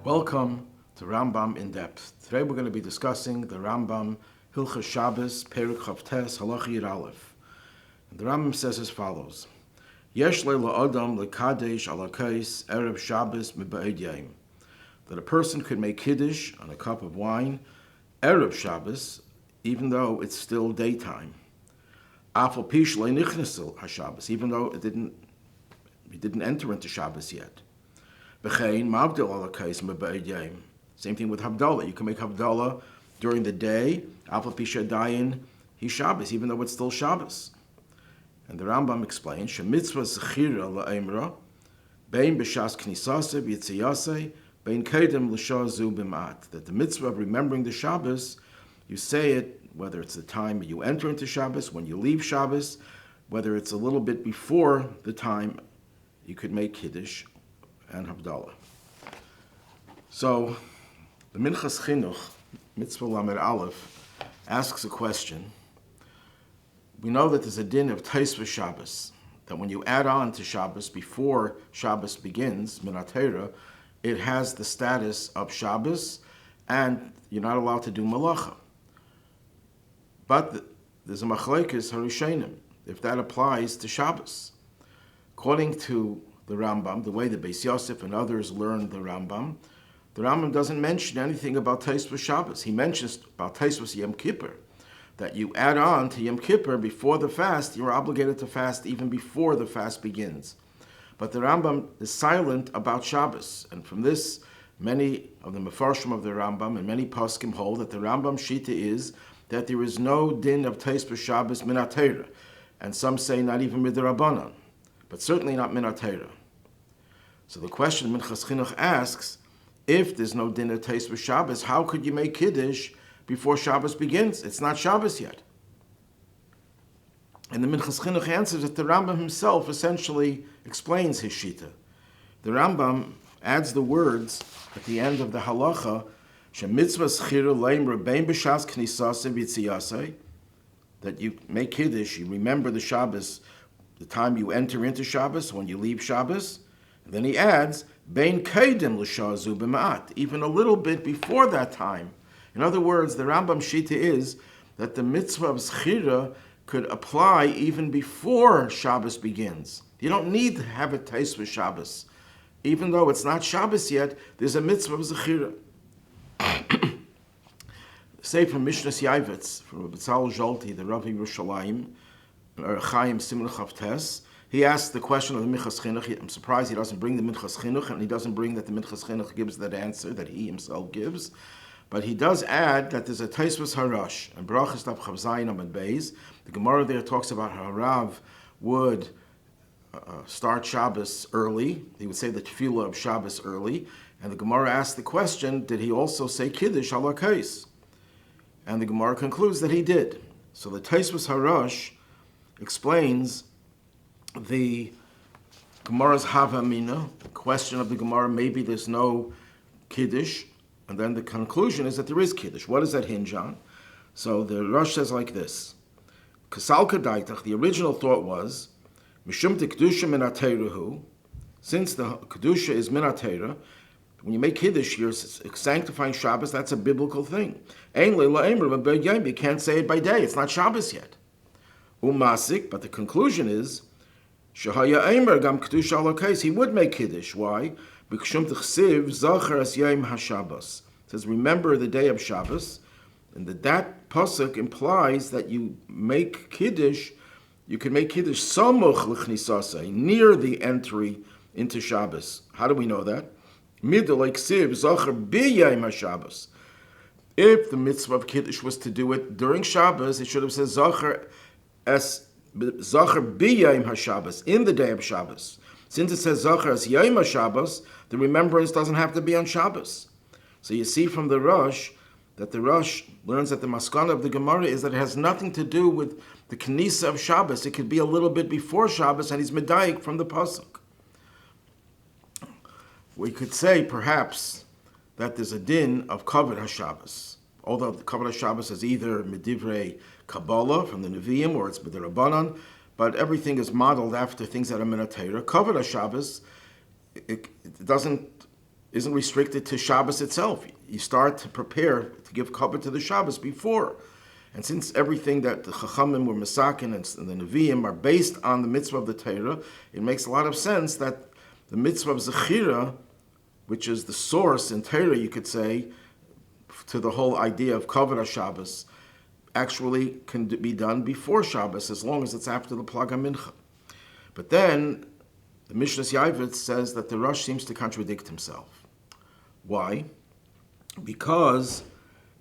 Welcome to Rambam in Depth. Today we're going to be discussing the Rambam Hilchos Shabbos Perek Chavtes Halacha Yud Aleph. And the Rambam says as follows: Yesh leila adam lekadesh alakais erev Shabbos miba'ed yom. That a person could make Kiddush on a cup of wine erev Shabbos, even though it's still daytime. Afal pish leinichnesil haShabbos, even though he didn't enter into Shabbos yet. Same thing with Havdalah. You can make Havdalah during the day, Alpha Pisha Dayin, he Shabbos, even though it's still Shabbos. And the Rambam explains, Shemitzvah Zechira La'emra, Bein B'shas Knisase V'yitziyase, Bein Kedem L'shazu B'mat, that the mitzvah of remembering the Shabbos, you say it, whether it's the time you enter into Shabbos, when you leave Shabbos, whether it's a little bit before the time you could make Kiddush and Havdalah. So, the Minchas Chinuch, Mitzvah Lamed Aleph, asks a question. We know that there's a din of Tosfos Shabbos, that when you add on to Shabbos before Shabbos begins, Min HaTorah, it has the status of Shabbos, and you're not allowed to do Malacha. But there's a Machlekes Harushanim, if that applies to Shabbos. According to the Rambam, the way the Beis Yosef and others learned the Rambam doesn't mention anything about Tosfos Shabbos. He mentions about Tosfos Yom Kippur, that you add on to Yom Kippur before the fast, you're obligated to fast even before the fast begins. But the Rambam is silent about Shabbos, and from this, many of the Mefarshim of the Rambam and many Poskim hold that the Rambam Shita is that there is no din of Tosfos Shabbos Min HaTorah, and some say not even Midrabanan, but certainly not Min HaTorah. So the question Minchas Chinuch asks, if there's no din of Tosfos Shabbos, how could you make Kiddush before Shabbos begins? It's not Shabbos yet. And the Minchas Chinuch answers that the Rambam himself essentially explains his shita. The Rambam adds the words at the end of the halacha, Shemitzvah schira leim rebein b'shas knisase v'yitziyase, that you make Kiddush, you remember the Shabbos, the time you enter into Shabbos, when you leave Shabbos. And then he adds, Bein Kedem L'shazu B'ma'at, even a little bit before that time. In other words, the Rambam Shita is that the mitzvah of Zechira could apply even before Shabbos begins. You don't need to have a Tosfos Shabbos. Even though it's not Shabbos yet, there's a mitzvah of Zechira. Say from Mishnas Yavitz, from Betzalel Zolti, the Rabbi Yerushalayim, Chaim Simon Chavtes, he asked the question of the Minchas Chinuch. I'm surprised he doesn't bring the Minchas Chinuch, and he doesn't bring that the Minchas Chinuch gives that answer that he himself gives. But he does add that there's a Tosfos Harash, and Barachas Daf Chav Zayin Amud Beis. The Gemara there talks about how Rav would start Shabbos early. He would say the Tefillah of Shabbos early. And the Gemara asked the question, did he also say Kiddush ala kais? And the Gemara concludes that he did. So the Tosfos Harash explains the Gemara's Havamina, the question of the Gemara, maybe there's no Kiddush, and then the conclusion is that there is Kiddush. What does that hinge on? So the Rash says like this, Kasal Kadaitach, the original thought was, Mishum Kedusha Min HaTorah, since the Kedusha is Min HaTorah, when you make Kiddush, you're sanctifying Shabbos, that's a biblical thing. You can't say it by day, it's not Shabbos yet. Umasik, but the conclusion is, Shahaya Eimer Gam Kedusha ala kais, he would make Kiddush. Why? Because Tchsiv Zachar as Yom HaShabbos. It says, remember the day of Shabbos, and that pasuk implies that you make Kiddush, you can make Kiddush samuch l'chnisasei, near the entry into Shabbos. How do we know that? Midolei Ksiv Zachar b'Yom HaShabbos. If the mitzvah of Kiddush was to do it during Shabbos, it should have said Zachar b'Yom HaShabbos, in the day of Shabbos. Since it says Zachar as Yom HaShabbos, the remembrance doesn't have to be on Shabbos. So you see from the Rash that the Rash learns that the maskana of the Gemara is that it has nothing to do with the Knisa of Shabbos. It could be a little bit before Shabbos, and he's medayik from the pasuk. We could say perhaps that there's a din of Kavod HaShabbos, although the Kavod HaShabbos is either Medivrei Kabbalah from the Nevi'im or it's B'derabbanan, but everything is modeled after things that are min Torah. Kavod Shabbos, it isn't restricted to Shabbos itself. You start to prepare to give kavod to the Shabbos before. And since everything that the Chachamim were Masakin and the Nevi'im are based on the mitzvah of the Torah, it makes a lot of sense that the mitzvah of Zechira, which is the source in Torah, you could say, to the whole idea of Kavod HaShabbos, actually can be done before Shabbos, as long as it's after the Plag HaMincha. But then, the Mishnas Yavitz says that the Rash seems to contradict himself. Why? Because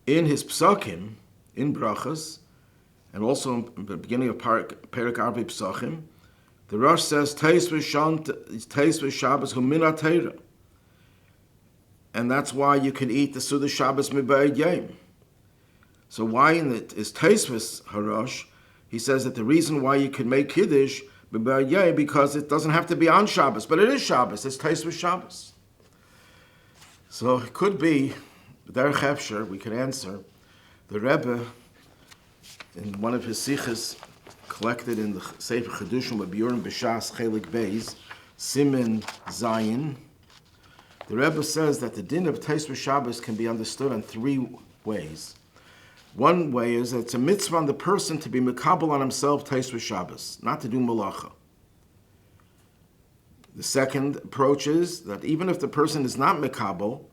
in his Psakim, in Brachas, and also in the beginning of Perek Arvei Psachim, the Rash says, Teis v'Shabbos hu min HaTorah. And that's why you can eat the Suda Shabbos mi'ba'ed yom. So why in it is Teisvis Harash? He says that the reason why you can make Kiddush mi'ba'ed yom because it doesn't have to be on Shabbos, but it is Shabbos. It's Teisvis Shabbos. So it could be Derech Hefsher. We could answer the Rebbe in one of his sichos collected in the Sefer Chedushim of B'Yorim B'Shas Chelik Beis Simin Zayin. The Rebbe says that the din of Teisvis Shabbos can be understood in three ways. One way is that it's a mitzvah on the person to be mekabel on himself Teisvis Shabbos, not to do malacha. The second approach is that even if the person is not mekabel,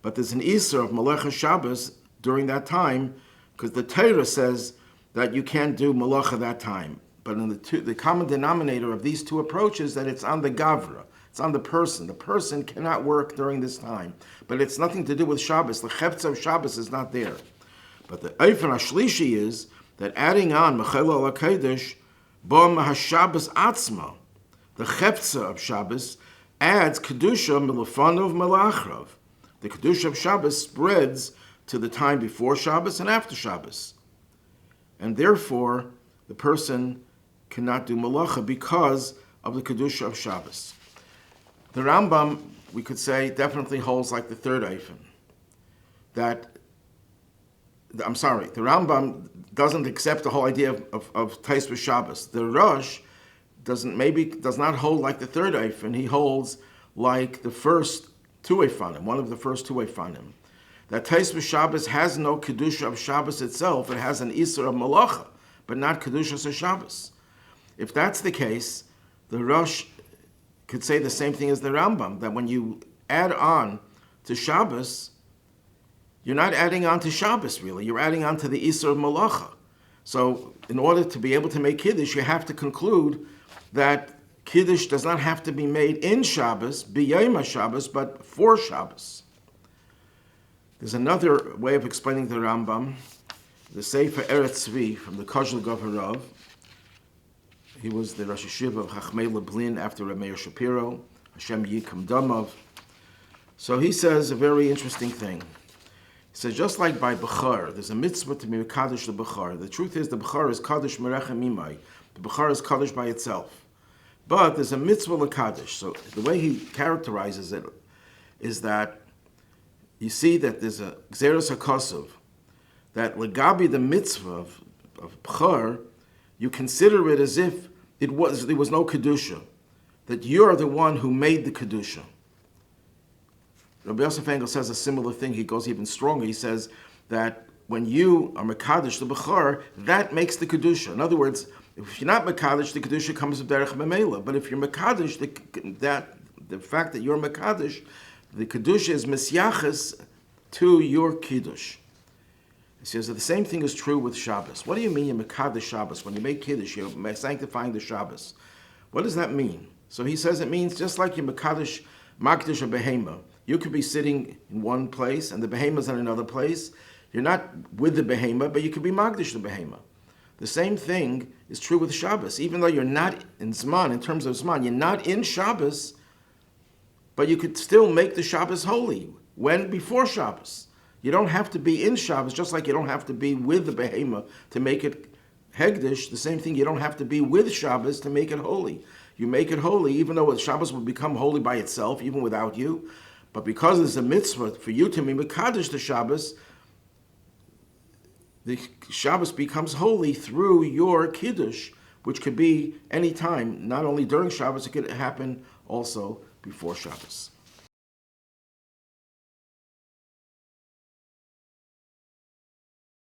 but there's an iser of malacha Shabbos during that time, because the Torah says that you can't do malacha that time. But in the common denominator of these two approaches, that it's on the gavra. It's on the person. The person cannot work during this time. But it's nothing to do with Shabbos. The chefza of Shabbos is not there. But the Eifan HaShlishi is that adding on Mechela al HaKedesh, Bo MaHaShabbos Atzma, the chefza of Shabbos, adds Kedusha Milafanov Melachrav. The Kedusha of Shabbos spreads to the time before Shabbos and after Shabbos. And therefore, the person cannot do Malacha because of the Kedusha of Shabbos. The Rambam, we could say, definitely holds like the third Eifan. The Rambam doesn't accept the whole idea of Teisvis Shabbos. The Rash does not hold like the third Eifan. He holds like the first two Eifanim, one of the first two Eifanim. That Teisvis Shabbos has no Kedusha of Shabbos itself. It has an Isser of Malacha, but not Kedusha of Shabbos. If that's the case, the Rash could say the same thing as the Rambam, that when you add on to Shabbos, you're not adding on to Shabbos, really. You're adding on to the Isser of Malacha. So in order to be able to make Kiddush, you have to conclude that Kiddush does not have to be made in Shabbos, b'yom Shabbos, but for Shabbos. There's another way of explaining the Rambam, the Sefer Eretz Tzvi from the Kozhel Govarav. He was the Rosh Hashiva of Chachmei Lublin after Rabbi Meir Shapiro, Hashem Yikom Damav. So he says a very interesting thing. He says, just like by Bechar, there's a mitzvah to be Kaddish the Bechar. The truth is the Bechar is Kaddish Merechem Imai. The Bechar is Kaddish by itself. But there's a mitzvah l'Kaddish. So the way he characterizes it is that you see that there's a Gzeres HaKosov, that Legabi the mitzvah of Bechar, you consider it as if there was no Kedusha, that you're the one who made the Kedusha. Rabbi Yosef Engel says a similar thing. He goes even stronger. He says that when you are Mekadosh the Bechar, that makes the Kedusha. In other words, if you're not Mekadosh, the Kedusha comes of Derech Memela. But if you're Mekadosh, the fact that you're Mekadosh, the Kedusha is Mesyaches to your Kiddush. He says that the same thing is true with Shabbos. What do you mean you're Mekadosh Shabbos? When you make Kiddush, you're sanctifying the Shabbos. What does that mean? So he says it means just like you're Mekadosh Makdish or Behema. You could be sitting in one place and the Behema's in another place. You're not with the Behema, but you could be Makdish the Behema. The same thing is true with Shabbos. Even though you're not in Zman, in terms of Zman, you're not in Shabbos, but you could still make the Shabbos holy. When? Before Shabbos. You don't have to be in Shabbos, just like you don't have to be with the Behema to make it Hegdish. The same thing, you don't have to be with Shabbos to make it holy. You make it holy, even though Shabbos will become holy by itself, even without you. But because there's a mitzvah for you to be Mekadosh the Shabbos, the Shabbos becomes holy through your Kiddush, which could be any time, not only during Shabbos, it could happen also before Shabbos.